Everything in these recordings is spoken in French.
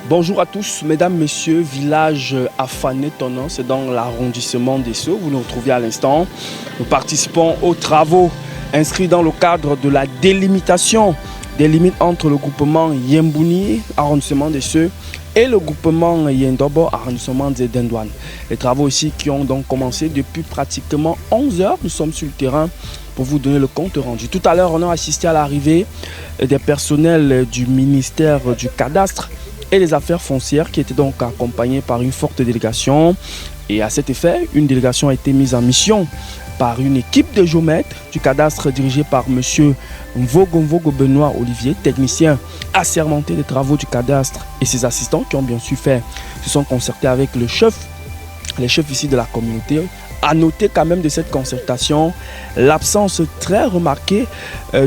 Bonjour à tous, mesdames, messieurs, village Afané Tonon, c'est dans l'arrondissement des Sceaux, vous nous retrouvez à l'instant. Nous participons aux travaux inscrits dans le cadre de la délimitation des limites entre le groupement Yembouni, arrondissement des Sceaux, et le groupement Yendobo, arrondissement des Dendouane. Les travaux ici qui ont donc commencé depuis pratiquement 11 heures, nous sommes sur le terrain pour vous donner le compte rendu. Tout à l'heure, on a assisté à l'arrivée des personnels du ministère du Cadastre et des affaires foncières qui étaient donc accompagnés par une forte délégation. Et à cet effet, une délégation a été mise en mission par une équipe de géomètres du cadastre dirigée par M. Mvogo Benoît Olivier, technicien assermenté des travaux du cadastre, et ses assistants qui ont bien su faire, se sont concertés avec les chefs ici de la communauté. À noter quand même de cette concertation l'absence très remarquée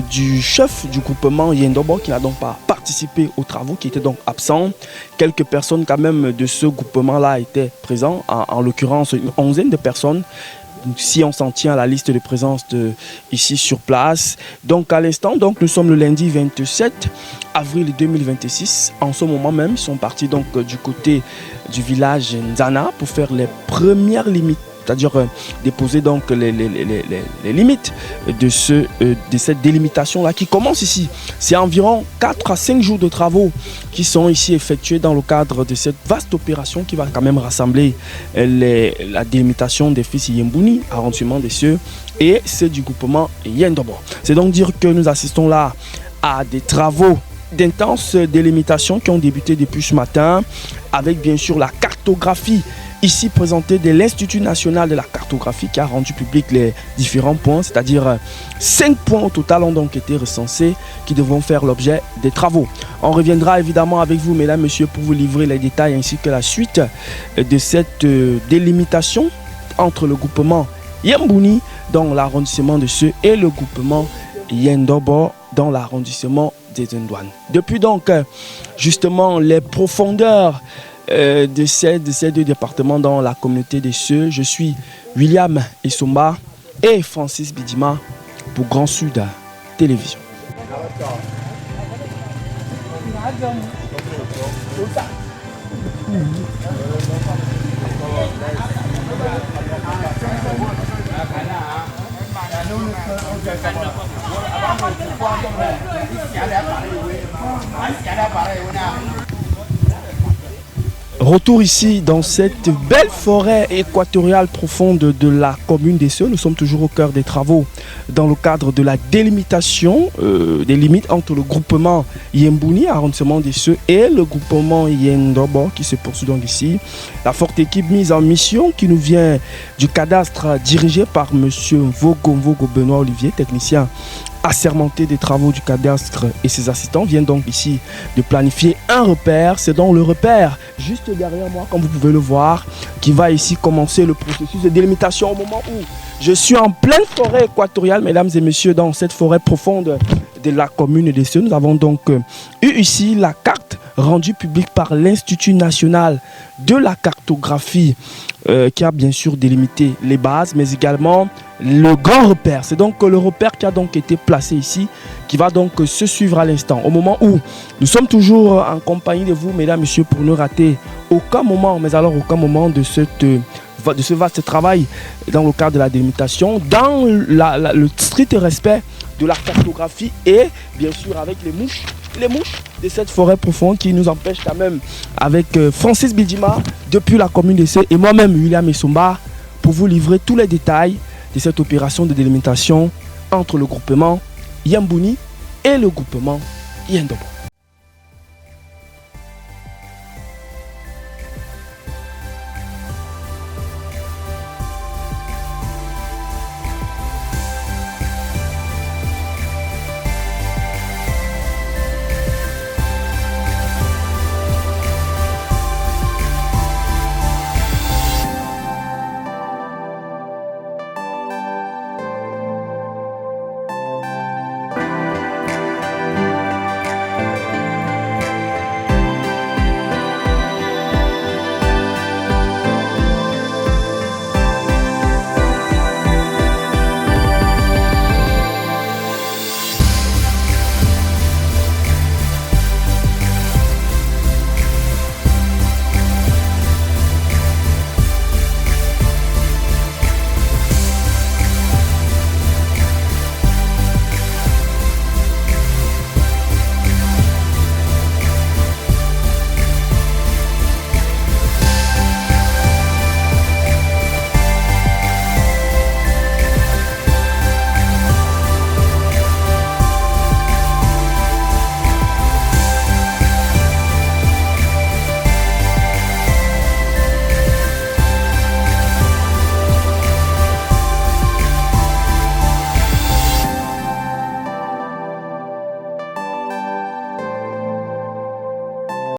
du chef du groupement Yendobo qui n'a donc pas participé aux travaux, qui était donc absent. Quelques personnes quand même de ce groupement-là étaient présents, en l'occurrence une onzaine de personnes. Si on s'en tient à la liste de présence ici sur place. Donc à l'instant, nous sommes le lundi 27 avril 2026. En ce moment même, ils sont partis donc du côté du village Nzana pour faire les premières limites, c'est-à-dire déposer donc les limites de cette délimitation-là qui commence ici. C'est environ 4 à 5 jours de travaux qui sont ici effectués dans le cadre de cette vaste opération qui va quand même rassembler la délimitation des fils Yembouni, arrondissement des Cieux, et ceux du groupement Yendobo. C'est donc dire que nous assistons là à des travaux d'intense délimitation qui ont débuté depuis ce matin, avec bien sûr la cartographie ici présenté de l'Institut national de la cartographie qui a rendu public les différents points, c'est-à-dire 5 points au total ont donc été recensés qui devront faire l'objet des travaux. On reviendra évidemment avec vous, mesdames, messieurs, pour vous livrer les détails ainsi que la suite de cette délimitation entre le groupement Yembouni dans l'arrondissement de Sceaux et le groupement Yendobo dans l'arrondissement des Dendouane. Depuis donc justement les profondeurs de ces deux départements dans la communauté des Sceaux, je suis William Essomba et Francis Bidima pour Grand Sud Télévision. Retour ici dans cette belle forêt équatoriale profonde de la commune des Sceaux. Nous sommes toujours au cœur des travaux dans le cadre de la délimitation des limites entre le groupement Yembouni, arrondissement des Sceaux, et le groupement Yendobo qui se poursuit donc ici. La forte équipe mise en mission qui nous vient du cadastre dirigé par M. Mvogo Benoît Olivier, technicien assermenté des travaux du cadastre, et ses assistants viennent donc ici de planifier un repère. C'est donc le repère juste derrière moi, comme vous pouvez le voir, qui va ici commencer le processus de délimitation au moment où je suis en pleine forêt équatoriale, mesdames et messieurs, dans cette forêt profonde de la commune des Sceaux. Nous avons donc eu ici la carte rendue publique par l'Institut national de la cartographie qui a bien sûr délimité les bases, mais également le grand repère. C'est donc le repère qui a donc été placé ici, qui va donc se suivre à l'instant. Au moment où nous sommes toujours en compagnie de vous, mesdames, messieurs, pour ne rater aucun moment, mais alors aucun moment de ce vaste travail dans le cadre de la délimitation, dans le strict respect de la cartographie et bien sûr avec les mouches de cette forêt profonde qui nous empêchent quand même, avec Francis Bidima depuis la commune de Sceaux et moi-même William Essomba, pour vous livrer tous les détails de cette opération de délimitation entre le groupement Yembouni et le groupement Yendobo.